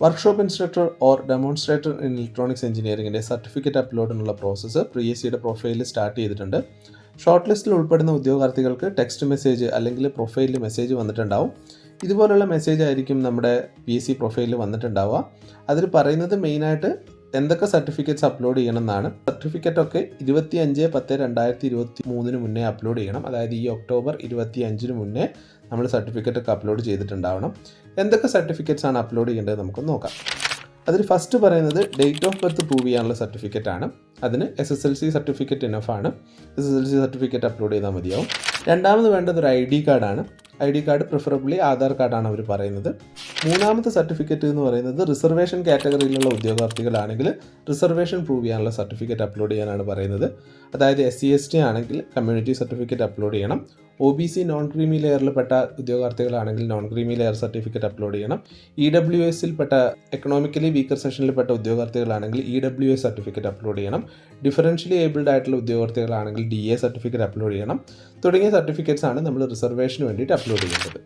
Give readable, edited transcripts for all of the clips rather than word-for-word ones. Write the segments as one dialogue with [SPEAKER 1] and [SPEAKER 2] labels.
[SPEAKER 1] Workshop instructor or demonstrator in electronics എഞ്ചിനീയറിംഗിൻ്റെ certificate അപ്ലോഡിനുള്ള process PSCയുടെ പ്രൊഫൈലിൽ സ്റ്റാർട്ട് ചെയ്തിട്ടുണ്ട്. ഷോർട്ട് ലിസ്റ്റിൽ ഉൾപ്പെടുന്ന ഉദ്യോഗാർത്ഥികൾക്ക് ടെക്സ്റ്റ് മെസ്സേജ് അല്ലെങ്കിൽ പ്രൊഫൈലിൽ മെസ്സേജ് വന്നിട്ടുണ്ടാവും. ഇതുപോലുള്ള മെസ്സേജ് ആയിരിക്കും നമ്മുടെ PSC പ്രൊഫൈലിൽ വന്നിട്ടുണ്ടാവുക. അതിൽ പറയുന്നത് മെയിനായിട്ട് എന്തൊക്കെ സർട്ടിഫിക്കറ്റ്സ് അപ്ലോഡ് ചെയ്യണം എന്നാണ്. സർട്ടിഫിക്കറ്റൊക്കെ 25/10/2023 മുന്നേ അപ്ലോഡ് ചെയ്യണം. അതായത് ഈ ഒക്ടോബർ 25 മുന്നേ നമ്മൾ സർട്ടിഫിക്കറ്റൊക്കെ അപ്ലോഡ് ചെയ്തിട്ടുണ്ടാവണം. എന്തൊക്കെ സർട്ടിഫിക്കറ്റ്സ് ആണ് അപ്ലോഡ് ചെയ്യേണ്ടത് നമുക്ക് നോക്കാം. അതിൽ ഫസ്റ്റ് പറയുന്നത് ഡേറ്റ് ഓഫ് ബർത്ത് പ്രൂവ് ചെയ്യാനുള്ള സർട്ടിഫിക്കറ്റ് ആണ്. അതിന് SSLC സർട്ടിഫിക്കറ്റ് ഇനഫാണ്. SSLC സർട്ടിഫിക്കറ്റ് അപ്ലോഡ് ചെയ്താൽ മതിയാവും. രണ്ടാമത് വേണ്ടത് ഒരു ID കാർഡാണ്. ID കാർഡ് പ്രിഫറബിളി ആധാർ കാർഡാണ് അവർ പറയുന്നത്. മൂന്നാമത്തെ സർട്ടിഫിക്കറ്റ് എന്ന് പറയുന്നത് റിസർവേഷൻ കാറ്റഗറിയിലുള്ള ഉദ്യോഗാർത്ഥികളാണെങ്കിൽ റിസർവേഷൻ പ്രൂവ് ചെയ്യാനുള്ള സർട്ടിഫിക്കറ്റ് അപ്ലോഡ് ചെയ്യാനാണ് പറയുന്നത്. അതായത് SC/ST ആണെങ്കിൽ കമ്മ്യൂണിറ്റി സർട്ടിഫിക്കറ്റ് അപ്ലോഡ് ചെയ്യണം. OBC നോൺ ക്രീമി ലെയറിൽപ്പെട്ട ഉദ്യോഗാർത്ഥികളാണെങ്കിൽ non creamy layer certificate upload ചെയ്യണം. EWSൽപ്പെട്ട എക്കണോമിക്കലി വീക്കർ സെഷനിൽപ്പെട്ട ഉദ്യോഗാർത്ഥികളാണെങ്കിൽ EWS സർട്ടിഫിക്കറ്റ് അപ്ലോഡ് ചെയ്യണം. ഡിഫറൻഷ്യലി ഏബിൾഡ് ആയിട്ടുള്ള ഉദ്യോഗാർത്ഥികളാണെങ്കിൽ DA സർട്ടിഫിക്കറ്റ് അപ്ലോഡ് ചെയ്യണം. തുടങ്ങിയ സർട്ടിഫിക്കറ്റ്സ് ആണ് നമ്മൾ റിസർവേഷന് വേണ്ടിയിട്ട് അപ്ലോഡ് ചെയ്യേണ്ടത്.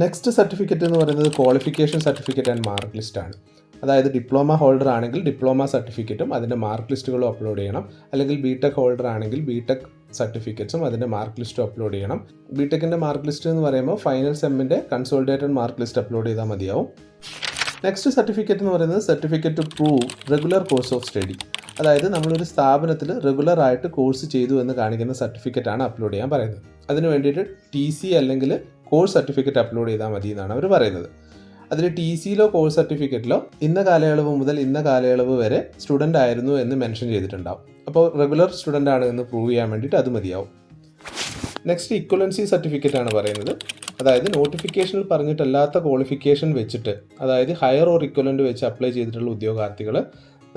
[SPEAKER 1] നെക്സ്റ്റ് സർട്ടിഫിക്കറ്റ് എന്ന് പറയുന്നത് qualification certificate and mark list ആണ്. അതായത് ഡിപ്ലോമ ഹോൾഡർ ആണെങ്കിൽ ഡിപ്ലോമ സർട്ടിഫിക്കറ്റും അതിൻ്റെ മാർക്ക് ലിസ്റ്റുകളും അപ്ലോഡ് ചെയ്യണം. അല്ലെങ്കിൽ BTech ഹോൾഡർ ആണെങ്കിൽ BTech സർട്ടിഫിക്കറ്റ്സും അതിൻ്റെ മാർക്ക് ലിസ്റ്റും അപ്ലോഡ് ചെയ്യണം. BTechൻ്റെ മാർക്ക് ലിസ്റ്റ് എന്ന് പറയുമ്പോൾ ഫൈനൽ സെമ്മിൻ്റെ കൺസോളിഡേറ്റഡ് മാർക്ക് ലിസ്റ്റ് അപ്ലോഡ് ചെയ്താൽ മതിയാവും. നെക്സ്റ്റ് സർട്ടിഫിക്കറ്റ് എന്ന് പറയുന്നത് certificate to prove regular course of study. അതായത് നമ്മളൊരു സ്ഥാപനത്തിൽ റെഗുലറായിട്ട് കോഴ്സ് ചെയ്തു എന്ന് കാണിക്കുന്ന സർട്ടിഫിക്കറ്റാണ് അപ്ലോഡ് ചെയ്യാൻ പറയുന്നത്. അതിന് വേണ്ടിയിട്ട് TC അല്ലെങ്കിൽ കോഴ്സ് സർട്ടിഫിക്കറ്റ് അപ്ലോഡ് ചെയ്താൽ മതി എന്നാണ് അവർ പറയുന്നത്. അതിൽ TCയിലോ കോഴ്സ് സർട്ടിഫിക്കറ്റിലോ ഇന്ന കാലയളവ് മുതൽ ഇന്ന കാലയളവ് വരെ സ്റ്റുഡൻ്റ് ആയിരുന്നു എന്ന് മെൻഷൻ ചെയ്തിട്ടുണ്ടാവും. അപ്പോൾ റെഗുലർ സ്റ്റുഡൻ്റ് ആണ് എന്ന് പ്രൂവ് ചെയ്യാൻ വേണ്ടിയിട്ട് അത് മതിയാവും. നെക്സ്റ്റ് ഇക്വലൻസി സർട്ടിഫിക്കറ്റ് ആണ് പറയുന്നത്. അതായത് നോട്ടിഫിക്കേഷനിൽ പറഞ്ഞിട്ടല്ലാത്ത ക്വാളിഫിക്കേഷൻ വെച്ചിട്ട്, അതായത് ഹയർ ഓർ ഇക്വലൻ്റ് വെച്ച് അപ്ലൈ ചെയ്തിട്ടുള്ള ഉദ്യോഗാർത്ഥികൾ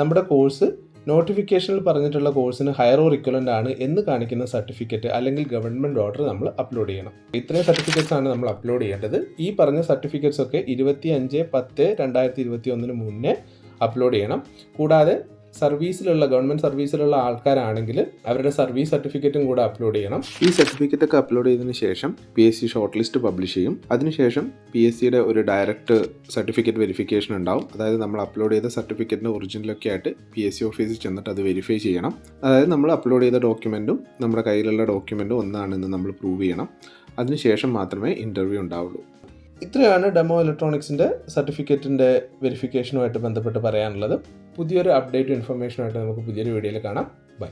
[SPEAKER 1] നമ്മുടെ കോഴ്സ് നോട്ടിഫിക്കേഷനിൽ പറഞ്ഞിട്ടുള്ള കോഴ്സിന് ഹയർ ഓർ ഇക്വലൻ്റ് ആണ് എന്ന് കാണിക്കുന്ന സർട്ടിഫിക്കറ്റ് അല്ലെങ്കിൽ ഗവൺമെൻറ് ഓർഡർ നമ്മൾ അപ്ലോഡ് ചെയ്യണം. ഇത്രയും സർട്ടിഫിക്കറ്റ്സ് ആണ് നമ്മൾ അപ്ലോഡ് ചെയ്യേണ്ടത്. ഈ പറഞ്ഞ സർട്ടിഫിക്കറ്റ്സ് ഒക്കെ 25/10/2021 മുന്നേ അപ്ലോഡ് ചെയ്യണം. കൂടാതെ ഗവൺമെൻറ് സർവീസിലുള്ള ആൾക്കാരാണെങ്കിൽ അവരുടെ സർവീസ് സർട്ടിഫിക്കറ്റും കൂടെ അപ്ലോഡ് ചെയ്യണം. ഈ സർട്ടിഫിക്കറ്റ് ഒക്കെ അപ്ലോഡ് ചെയ്തതിന് ശേഷം PSC ഷോർട്ട് ലിസ്റ്റ് പബ്ലിഷ് ചെയ്യും. അതിനുശേഷം PSCയുടെ ഒരു ഡയറക്റ്റ് സർട്ടിഫിക്കറ്റ് വെരിഫിക്കേഷൻ ഉണ്ടാവും. അതായത് നമ്മൾ അപ്ലോഡ് ചെയ്ത സർട്ടിഫിക്കറ്റിൻ്റെ ഒറിജിനലൊക്കെ ആയിട്ട് PSC ഓഫീസിൽ ചെന്നിട്ട് അത് വെരിഫൈ ചെയ്യണം. അതായത് നമ്മൾ അപ്ലോഡ് ചെയ്ത ഡോക്യുമെൻറ്റും നമ്മുടെ കയ്യിലുള്ള ഡോക്യുമെൻറ്റും ഒന്നാണെന്ന് നമ്മൾ പ്രൂവ് ചെയ്യണം. അതിനുശേഷം മാത്രമേ ഇൻ്റർവ്യൂ ഉണ്ടാവുള്ളൂ. ഇത്രയാണ് ഡെമോ ഇലക്ട്രോണിക്സിൻ്റെ സർട്ടിഫിക്കറ്റിൻ്റെ വെരിഫിക്കേഷനുമായിട്ട് ബന്ധപ്പെട്ട് പറയാനുള്ളത്. പുതിയൊരു അപ്ഡേറ്റ് ഇൻഫർമേഷനുമായിട്ട് നമുക്ക് പുതിയൊരു വീഡിയോയിൽ കാണാം. ബൈ.